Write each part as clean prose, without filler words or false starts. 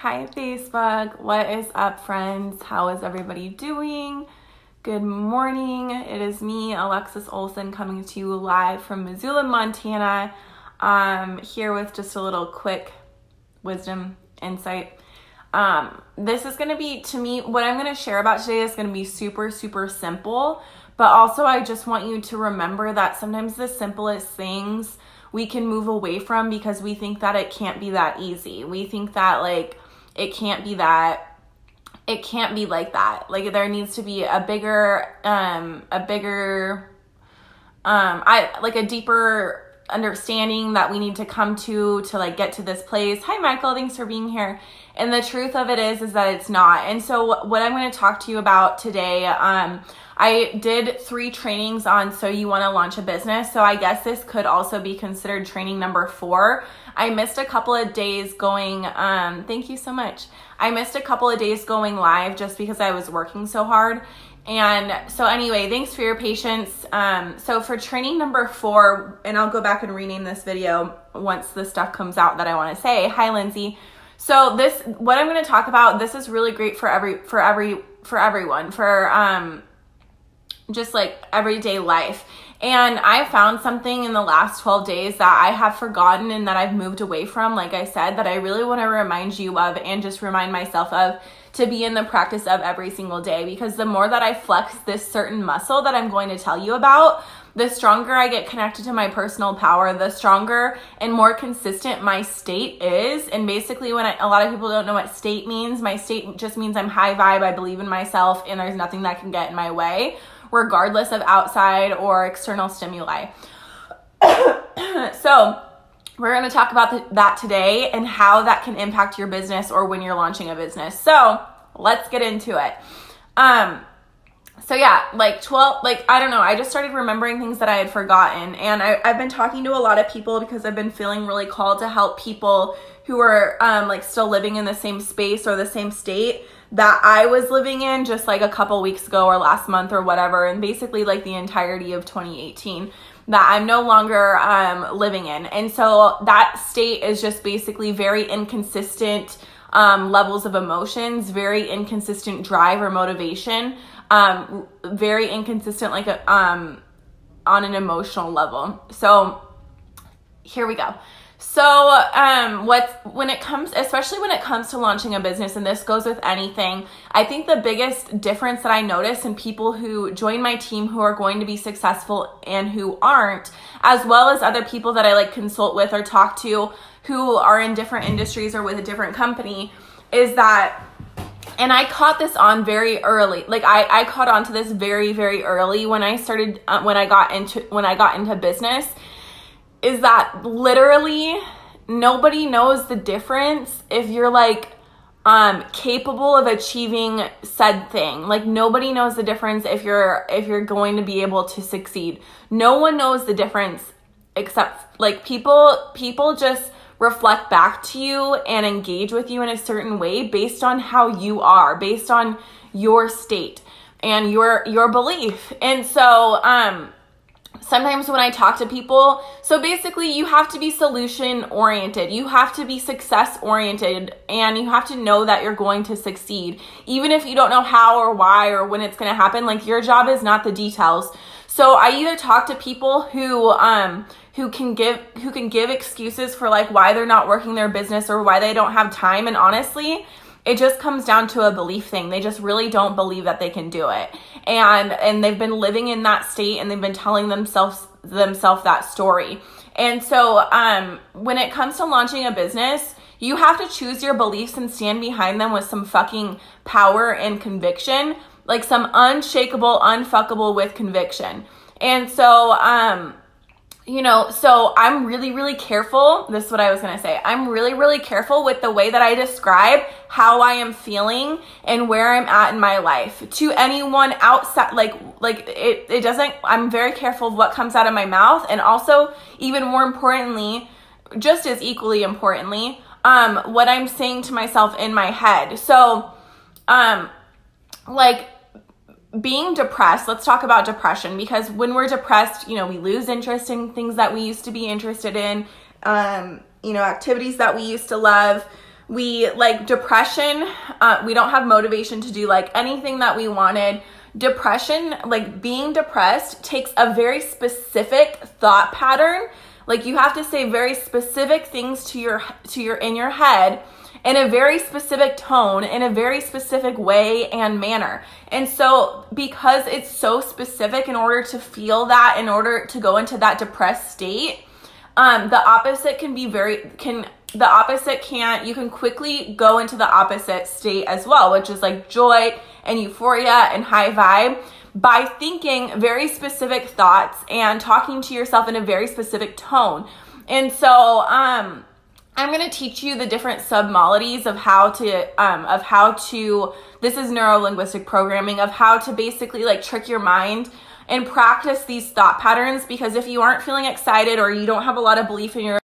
Hi Facebook, what is up friends? How is everybody doing? Good morning, it is me, Alexis Olson, coming to you live from Missoula, Montana. Here with just a little quick wisdom insight. This is going to be, to me, what I'm going to share about today is going to be super simple, but also I just want you to remember that sometimes the simplest things we can move away from because we think that it can't be that easy. We think that it can't be like that. Like there needs to be a deeper understanding that we need to come to get to this place. Hi Michael, thanks for being here. And the truth of it is that it's not. And so what I'm going to talk to you about today, I did 3 trainings on So You Want to Launch a Business. So I guess this could also be considered training number 4. I missed a couple of days going, thank you so much. I missed a couple of days going live just because I was working so hard. And so anyway, thanks for your patience. So for training number 4, and I'll go back and rename this video once the stuff comes out that I want to say. Hi, Lindsay. So what I'm going to talk about, this is really great for everyone, for just like everyday life. And I found something in the last 12 days that I have forgotten and that I've moved away from, like I said, that I really want to remind you of and just remind myself of to be in the practice of every single day. Because the more that I flex this certain muscle that I'm going to tell you about, the stronger I get connected to my personal power, the stronger and more consistent my state is. And basically a lot of people don't know what state means. My state just means I'm high vibe, I believe in myself, and there's nothing that can get in my way, regardless of outside or external stimuli. So we're going to talk about that today and how that can impact your business or when you're launching a business. So let's get into it. So yeah, I don't know. I just started remembering things that I had forgotten. And I've been talking to a lot of people because I've been feeling really called to help people who are still living in the same space or the same state that I was living in just like a couple weeks ago or last month or whatever. And basically like the entirety of 2018 that I'm no longer living in. And so that state is just basically very inconsistent levels of emotions, very inconsistent drive or motivation, very inconsistent on an emotional level. So here we go. So especially when it comes to launching a business, and this goes with anything, I think the biggest difference that I notice in people who join my team who are going to be successful and who aren't, as well as other people that I consult with or talk to who are in different industries or with a different company, is that, and I caught this on very early. I caught on to this very early when I started, when I got into business, is that literally nobody knows the difference if you're capable of achieving said thing. Nobody knows the difference if you're going to be able to succeed. No one knows the difference except people just reflect back to you and engage with you in a certain way based on how you are, based on your state and your belief. And so sometimes when I talk to people, so basically you have to be solution oriented, you have to be success oriented, and you have to know that you're going to succeed. Even if you don't know how or why or when it's going to happen, your job is not the details. So I either talk to people who can give excuses for why they're not working their business or why they don't have time, and honestly, it just comes down to a belief thing. They just really don't believe that they can do it. And they've been living in that state and they've been telling themselves that story. And so when it comes to launching a business, you have to choose your beliefs and stand behind them with some fucking power and conviction, some unshakable, unfuckable with conviction. And so so I'm really careful. This is what I was going to say. I'm really careful with the way that I describe how I am feeling and where I'm at in my life to anyone outside. It doesn't, I'm very careful of what comes out of my mouth. And also, even more importantly, just as equally importantly, what I'm saying to myself in my head. So, being depressed, let's talk about depression, because when we're depressed, we lose interest in things that we used to be interested in, activities that we used to love. We like depression, we don't have motivation to do like anything that we wanted. Depression, like being depressed, takes a very specific thought pattern. Like you have to say very specific things to your in your head in a very specific tone, in a very specific way and manner. And so because it's so specific, in order to feel that, in order to go into that depressed state, the opposite can be you can quickly go into the opposite state as well, which is like joy and euphoria and high vibe, by thinking very specific thoughts and talking to yourself in a very specific tone. And so I'm going to teach you the different sub-maladies of how to, this is neuro-linguistic programming, of how to basically like trick your mind and practice these thought patterns. Because if you aren't feeling excited, or you don't have a lot of belief in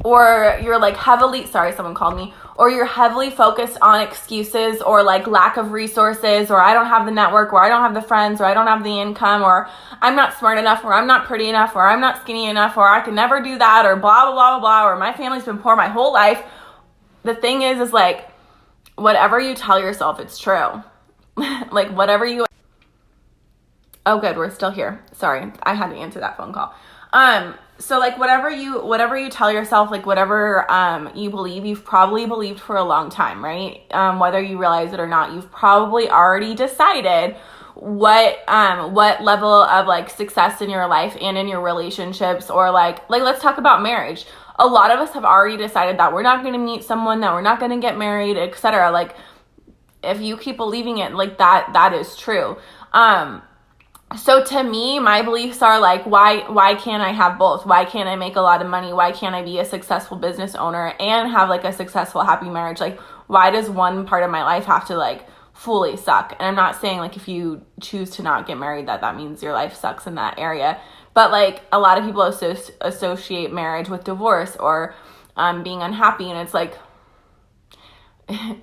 or you're like heavily, sorry, someone called me, or you're heavily focused on excuses or like lack of resources, or I don't have the network, or I don't have the friends, or I don't have the income, or I'm not smart enough, or I'm not pretty enough, or I'm not skinny enough, or I can never do that, or blah, blah, blah, blah, blah, or my family's been poor my whole life. The thing is like, whatever you tell yourself, it's true. Like whatever you, oh good, we're still here. Sorry, I had to answer that phone call. So like whatever you tell yourself, like whatever you believe, you've probably believed for a long time, right? Whether you realize it or not, you've probably already decided what level of like success in your life and in your relationships, or like let's talk about marriage. A lot of us have already decided that we're not going to meet someone, that we're not going to get married, etc. Like if you keep believing it, like that is true. So to me, my beliefs are like, why can't I have both? Why can't I make a lot of money? Why can't I be a successful business owner and have like a successful, happy marriage? Like, why does one part of my life have to like fully suck? And I'm not saying like if you choose to not get married, that means your life sucks in that area. But like a lot of people associate marriage with divorce or being unhappy. And it's like,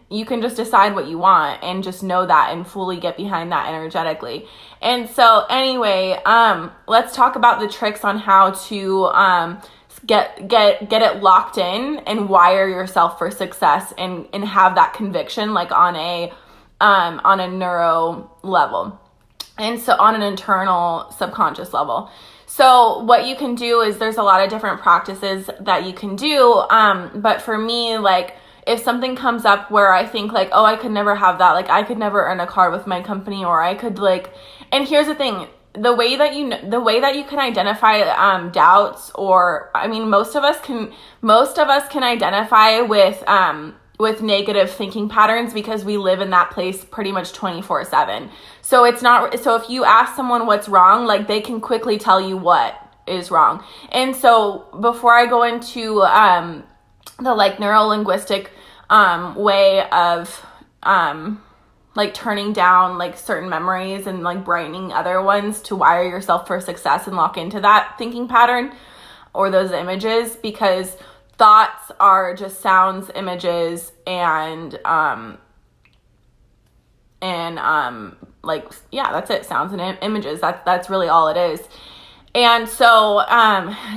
you can just decide what you want and just know that and fully get behind that energetically. And so anyway, let's talk about the tricks on how to get it locked in and wire yourself for success and have that conviction like on a neuro level. And so on an internal subconscious level. So what you can do is there's a lot of different practices that you can do. But for me, like, if something comes up where I think like, oh, I could never have that, like I could never earn a car with my company, or I could like, and here's the thing, the way that you can identify doubts, or I mean, most of us can identify with negative thinking patterns because we live in that place pretty much 24/7. So if you ask someone what's wrong, like they can quickly tell you what is wrong. And so before I go into the like neuro-linguistic way of like turning down like certain memories and like brightening other ones to wire yourself for success and lock into that thinking pattern or those images, because thoughts are just sounds, images, and like, yeah, that's it. Sounds and images. That's really all it is. And so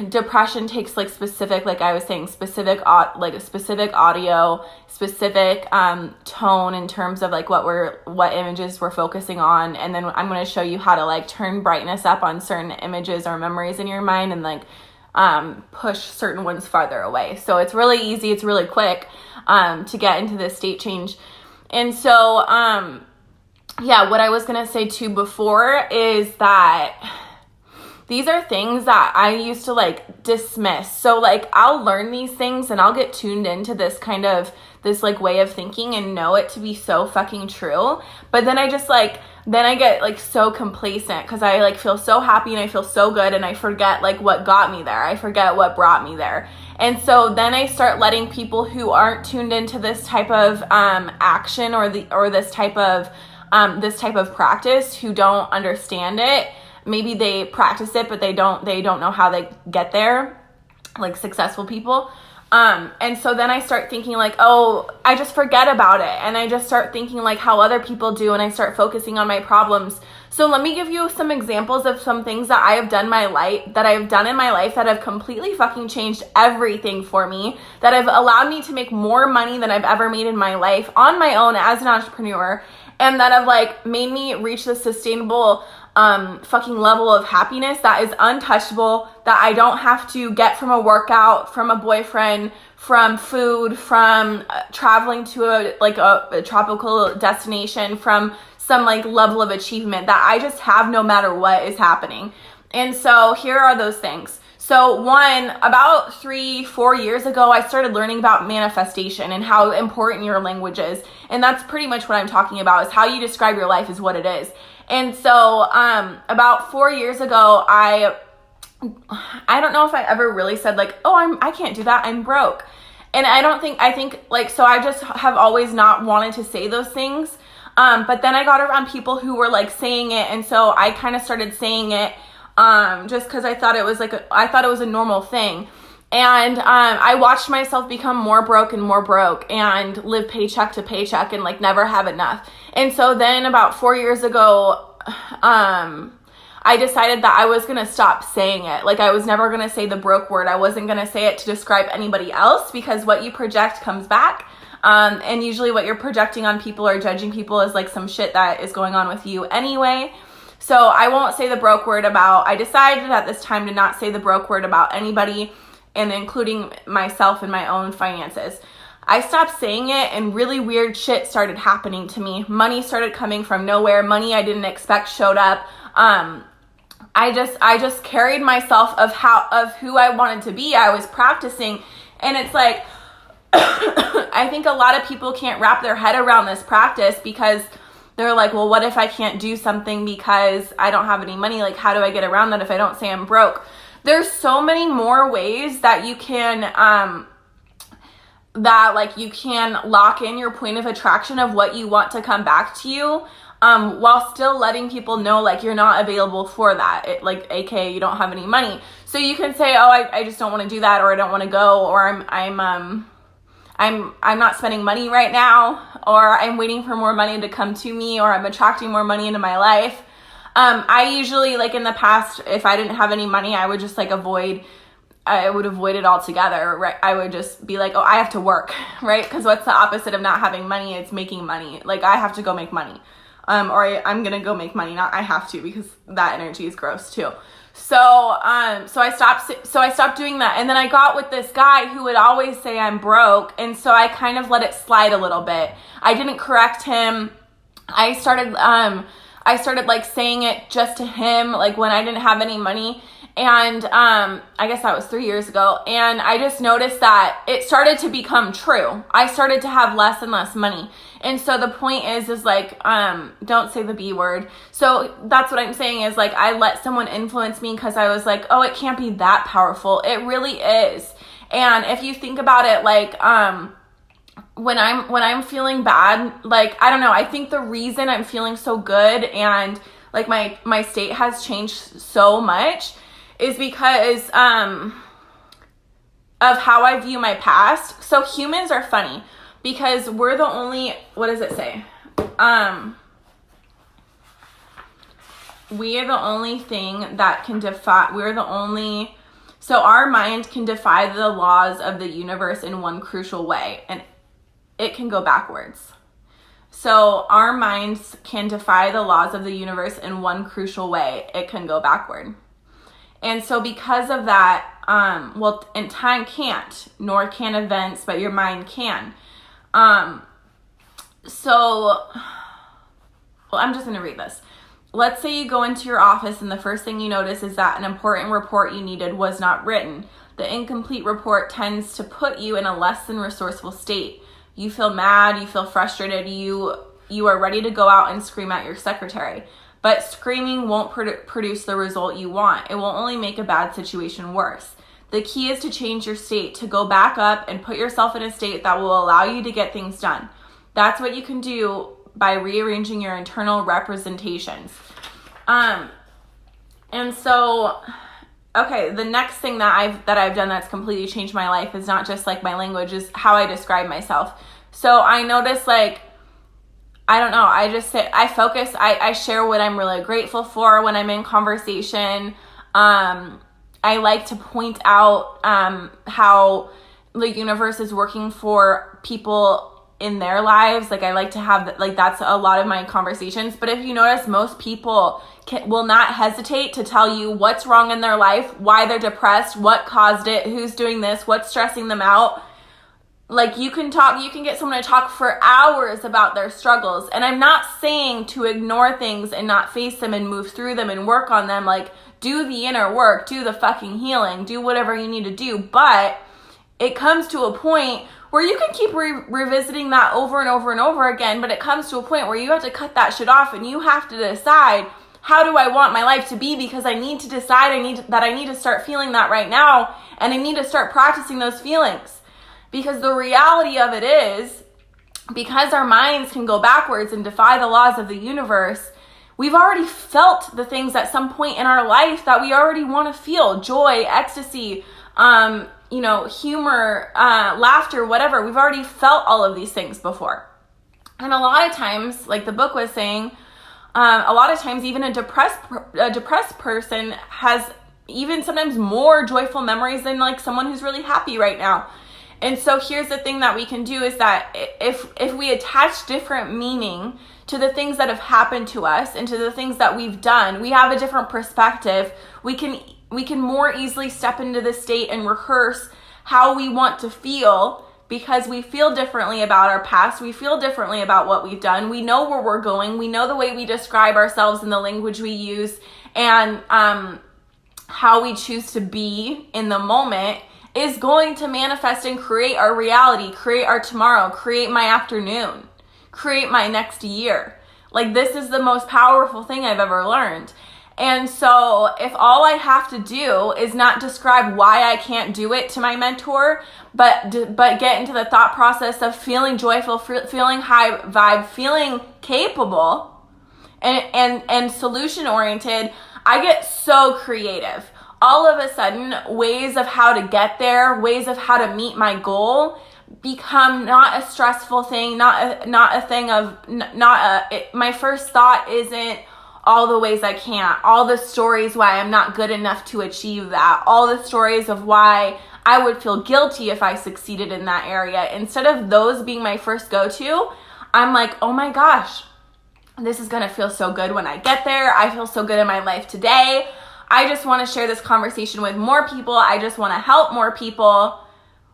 depression takes like specific, like I was saying, specific audio, specific tone in terms of like what images we're focusing on. And then I'm going to show you how to like turn brightness up on certain images or memories in your mind and like push certain ones farther away. So it's really easy. It's really quick to get into this state change. And so, yeah, what I was going to say too before is that these are things that I used to like dismiss. So like I'll learn these things and I'll get tuned into this like way of thinking and know it to be so fucking true. But then I get like so complacent because I like feel so happy and I feel so good and I forget like what got me there. I forget what brought me there. And so then I start letting people who aren't tuned into this type of action or this type of practice, who don't understand it. Maybe they practice it, but they don't know how they get there, like successful people. And so then I start thinking like, oh, I just forget about it. And I just start thinking like how other people do. And I start focusing on my problems. So let me give you some examples of some things that I have done in my life that have completely fucking changed everything for me, that have allowed me to make more money than I've ever made in my life on my own as an entrepreneur, and that have like made me reach the sustainable fucking level of happiness that is untouchable, that I don't have to get from a workout, from a boyfriend, from food, from traveling to a tropical destination, from some like level of achievement that I just have no matter what is happening. And so here are those things. So one, about 3-4 years ago, I started learning about manifestation and how important your language is. And that's pretty much what I'm talking about, is how you describe your life is what it is. And so about 4 years ago, I don't know if I ever really said like, oh, I can't do that, I'm broke. And I think like, so I just have always not wanted to say those things. But then I got around people who were like saying it. And so I kind of started saying it just because I thought it was a normal thing. And I watched myself become more broke and live paycheck to paycheck and like never have enough. And so then about 4 years ago, I decided that I was going to stop saying it. Like I was never going to say the broke word. I wasn't going to say it to describe anybody else, because what you project comes back. And usually what you're projecting on people or judging people is like some shit that is going on with you anyway. So I won't say the broke word I decided at this time to not say the broke word about anybody, and including myself and my own finances. I stopped saying it, and really weird shit started happening to me. Money started coming from nowhere. Money I didn't expect showed up. I just carried myself of who I wanted to be. I was practicing, and it's like, I think a lot of people can't wrap their head around this practice, because they're like, well, what if I can't do something because I don't have any money? Like, how do I get around that if I don't say I'm broke? There's so many more ways that you can, you can lock in your point of attraction of what you want to come back to you, while still letting people know like you're not available for that. AKA you don't have any money. So you can say, oh, I just don't want to do that, or I don't want to go, or I'm not spending money right now, or I'm waiting for more money to come to me, or I'm attracting more money into my life. I usually, like in the past, if I didn't have any money, I would just avoid it altogether, right? I would just be like, oh, I have to work, right? Because what's the opposite of not having money? It's making money. Like, I have to go make money. Or I'm going to go make money. Not I have to, because that energy is gross too. So I stopped doing that. And then I got with this guy who would always say I'm broke. And so I kind of let it slide a little bit. I didn't correct him. I started like saying it just to him, like when I didn't have any money. And I guess that was 3 years ago. And I just noticed that it started to become true. I started to have less and less money. And so the point is like, don't say the B word. So that's what I'm saying is like, I let someone influence me because I was like, oh, it can't be that powerful. It really is. And if you think about it, like, when I'm feeling bad, like, I don't know, I think the reason I'm feeling so good and like my state has changed so much is because, of how I view my past. So humans are funny. Because we're the only, what does it say? We are the only thing that can so our mind can defy the laws of the universe in one crucial way, and it can go backwards. So our minds can defy the laws of the universe in one crucial way. It can go backward. And so because of that, and time can't, nor can events, but your mind can. I'm just going to read this. Let's say you go into your office and the first thing you notice is that an important report you needed was not written. The incomplete report tends to put you in a less than resourceful state. You feel mad, you feel frustrated, you are ready to go out and scream at your secretary. But screaming won't produce the result you want. It will only make a bad situation worse. The key is to change your state, to go back up and put yourself in a state that will allow you to get things done. That's what you can do by rearranging your internal representations. And so, okay, the next thing that I've done that's completely changed my life is not just like my language, is how I describe myself. So I noticed like I don't know. I just say, I focus, I share what I'm really grateful for when I'm in conversation. I like to point out how the universe is working for people in their lives. Like I like to have, like that's a lot of my conversations. But if you notice, most people will not hesitate to tell you what's wrong in their life, why they're depressed, what caused it, who's doing this, what's stressing them out. Like you can get someone to talk for hours about their struggles. And I'm not saying to ignore things and not face them and move through them and work on them. Like do the inner work, do the fucking healing, do whatever you need to do. But it comes to a point where you can keep revisiting that over and over and over again. But it comes to a point where you have to cut that shit off and you have to decide, how do I want my life to be? Because I need to decide I need to start feeling that right now. And I need to start practicing those feelings. Because the reality of it is, because our minds can go backwards and defy the laws of the universe, we've already felt the things at some point in our life that we already want to feel. Joy, ecstasy, humor, laughter, whatever. We've already felt all of these things before. And a lot of times, like the book was saying, a lot of times even a depressed person has even sometimes more joyful memories than like someone who's really happy right now. And so here's the thing that we can do is that if we attach different meaning to the things that have happened to us and to the things that we've done, we have a different perspective. We can more easily step into the state and rehearse how we want to feel, because we feel differently about our past. We feel differently about what we've done. We know where we're going. We know the way we describe ourselves and the language we use, and how we choose to be in the moment is going to manifest and create our reality, create our tomorrow, create my afternoon, create my next year. Like this is the most powerful thing I've ever learned. And so if all I have to do is not describe why I can't do it to my mentor, but get into the thought process of feeling joyful, feeling high vibe, feeling capable and solution oriented, I get so creative. All of a sudden, ways of how to get there, ways of how to meet my goal become not a stressful thing, not a thing of, my first thought isn't all the ways I can't, all the stories why I'm not good enough to achieve that, all the stories of why I would feel guilty if I succeeded in that area. Instead of those being my first go-to, I'm like, oh my gosh, this is gonna feel so good when I get there. I feel so good in my life today. I just want to share this conversation with more people. I just want to help more people.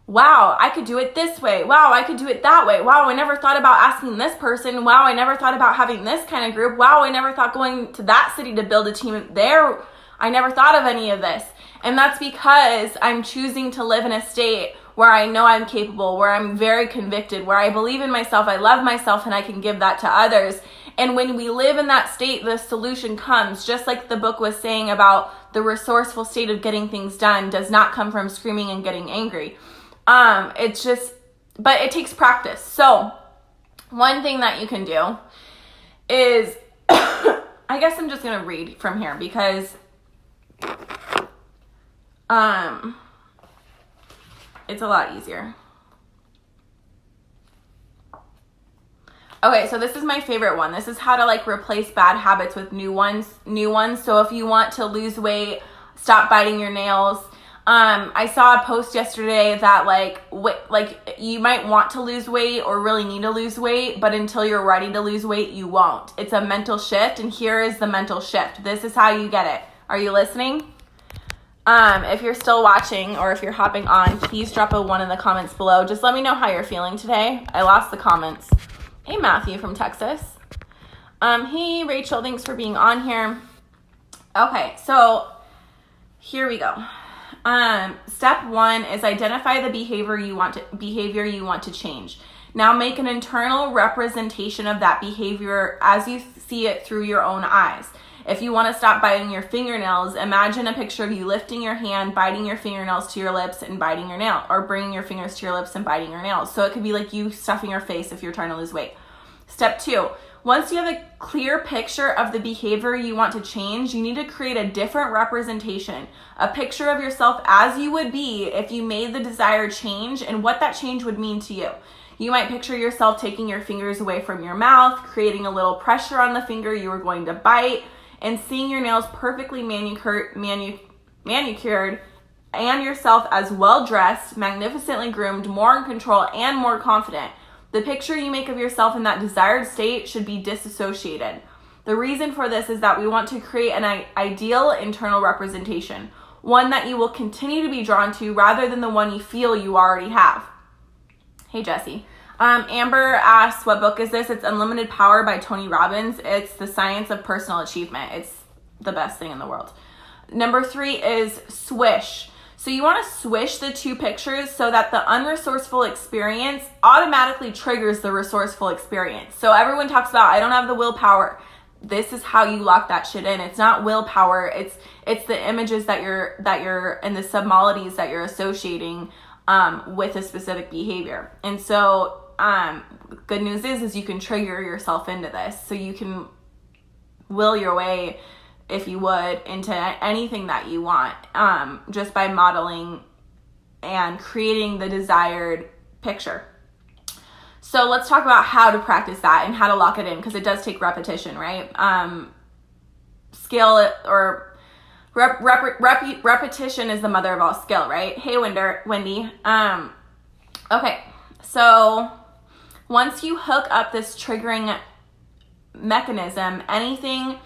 Wow, I could do it this way. Wow, I could do it that way. Wow, I never thought about asking this person. Wow, I never thought about having this kind of group. Wow, I never thought going to that city to build a team there. I never thought of any of this. And that's because I'm choosing to live in a state where I know I'm capable, where I'm very convicted, where I believe in myself, I love myself, and I can give that to others. And when we live in that state, the solution comes, just like the book was saying about the resourceful state of getting things done does not come from screaming and getting angry. But it takes practice. So one thing that you can do is, I guess I'm just going to read from here because, it's a lot easier. Okay, so this is my favorite one. This is how to like replace bad habits with new ones. So if you want to lose weight, stop biting your nails. I saw a post yesterday that like you might want to lose weight or really need to lose weight, but until you're ready to lose weight, you won't. It's a mental shift, and here is the mental shift. This is how you get it. Are you listening? If you're still watching or if you're hopping on, please drop a 1 in the comments below. Just let me know how you're feeling today. I lost the comments. Hey, Matthew from Texas. Hey, Rachel, thanks for being on here. Okay, so here we go. Step 1 is identify the behavior you want to change. Now make an internal representation of that behavior as you see it through your own eyes. If you want to stop biting your fingernails, imagine a picture of you lifting your hand, biting your fingernails to your lips and biting your nail, or bringing your fingers to your lips and biting your nails. So it could be like you stuffing your face if you're trying to lose weight. Step 2, once you have a clear picture of the behavior you want to change, you need to create a different representation, a picture of yourself as you would be if you made the desired change and what that change would mean to you. You might picture yourself taking your fingers away from your mouth, creating a little pressure on the finger you are going to bite, and seeing your nails perfectly manicured and yourself as well-dressed, magnificently groomed, more in control, and more confident. The picture you make of yourself in that desired state should be disassociated. The reason for this is that we want to create an ideal internal representation, one that you will continue to be drawn to rather than the one you feel you already have. Hey, Jesse. Amber asks, what book is this? It's Unlimited Power by Tony Robbins. It's the science of personal achievement. It's the best thing in the world. Number 3 is swish. So you want to swish the two pictures so that the unresourceful experience automatically triggers the resourceful experience. So everyone talks about, I don't have the willpower. This is how you lock that shit in. It's not willpower. It's the images that you're and the submodalities that you're associating with a specific behavior. And so good news is you can trigger yourself into this. So you can will your way, if you would, into anything that you want, just by modeling and creating the desired picture. So let's talk about how to practice that and how to lock it in, because it does take repetition, right? Repetition is the mother of all skill, right? Hey, Wendy. Okay, so once you hook up this triggering mechanism, anything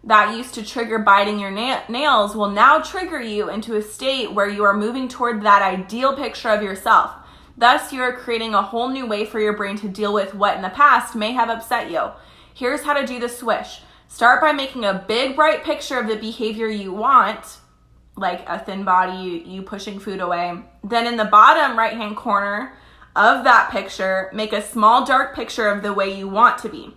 that used to trigger biting your nails will now trigger you into a state where you are moving toward that ideal picture of yourself. Thus, you are creating a whole new way for your brain to deal with what in the past may have upset you. Here's how to do the swish. Start by making a big, bright picture of the behavior you want, like a thin body, you pushing food away. Then in the bottom right-hand corner of that picture, make a small, dark picture of the way you want to be.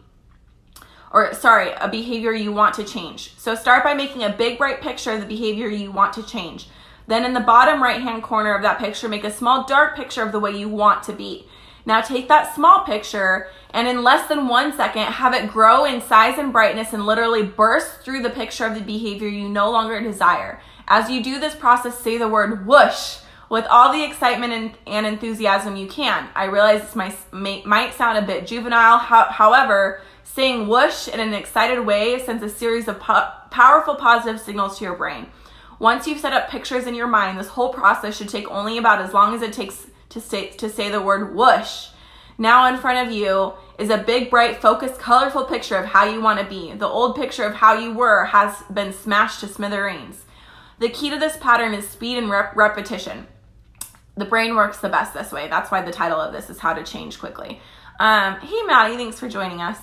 A behavior you want to change. So start by making a big, bright picture of the behavior you want to change. Then in the bottom right-hand corner of that picture, make a small, dark picture of the way you want to be. Now take that small picture and in less than 1 second, have it grow in size and brightness and literally burst through the picture of the behavior you no longer desire. As you do this process, say the word whoosh with all the excitement and enthusiasm you can. I realize this might sound a bit juvenile. However, saying whoosh in an excited way sends a series of powerful positive signals to your brain. Once you've set up pictures in your mind, this whole process should take only about as long as it takes to say the word whoosh. Now in front of you is a big, bright, focused, colorful picture of how you want to be. The old picture of how you were has been smashed to smithereens. The key to this pattern is speed and repetition. The brain works the best this way. That's why the title of this is How to Change Quickly. Hey, Maddie, thanks for joining us.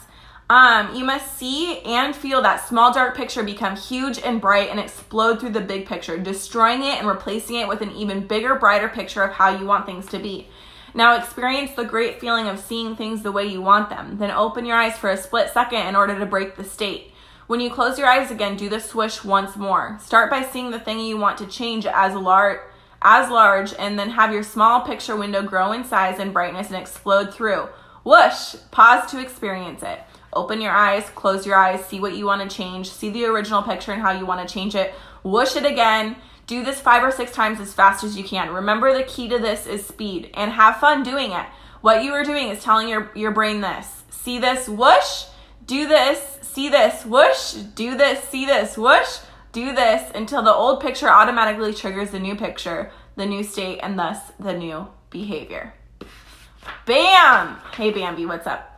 You must see and feel that small, dark picture become huge and bright and explode through the big picture, destroying it and replacing it with an even bigger, brighter picture of how you want things to be. Now experience the great feeling of seeing things the way you want them. Then open your eyes for a split second in order to break the state. When you close your eyes again, do the swish once more. Start by seeing the thing you want to change as large, and then have your small picture window grow in size and brightness and explode through. Whoosh! Pause to experience it. Open your eyes, close your eyes, see what you want to change, see the original picture and how you want to change it. Whoosh it again. Do this 5 or 6 times as fast as you can. Remember, the key to this is speed, and have fun doing it. What you are doing is telling your brain this. See this, whoosh, do this, see this, whoosh, do this, see this, whoosh, do this, until the old picture automatically triggers the new picture, the new state, and thus the new behavior. Bam! Hey, Bambi, what's up?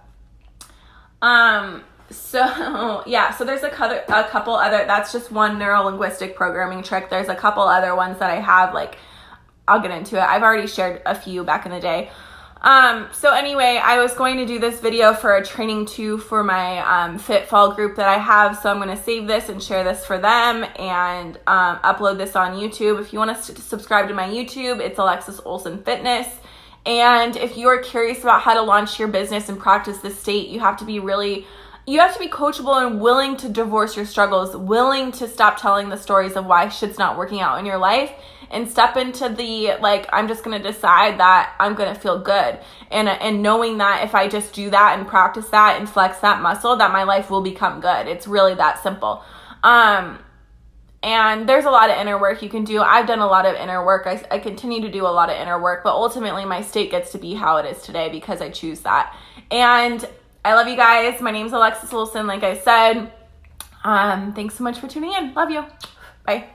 So there's a couple other, that's just one neuro-linguistic programming trick. There's a couple other ones that I have, like, I'll get into it. I've already shared a few back in the day. So anyway, I was going to do this video for a training too for my Fit Fall group that I have. So I'm going to save this and share this for them and upload this on YouTube. If you want to subscribe to my YouTube, it's Alexis Olson Fitness. And if you are curious about how to launch your business and practice this state, you have to be coachable and willing to divorce your struggles, willing to stop telling the stories of why shit's not working out in your life, and step into the, like, I'm just going to decide that I'm going to feel good. And knowing that if I just do that and practice that and flex that muscle, that my life will become good. It's really that simple. And And there's a lot of inner work you can do. I've done a lot of inner work. I continue to do a lot of inner work, but ultimately my state gets to be how it is today because I choose that. And I love you guys. My name's Alexis Wilson, like I said. Thanks so much for tuning in. Love you. Bye.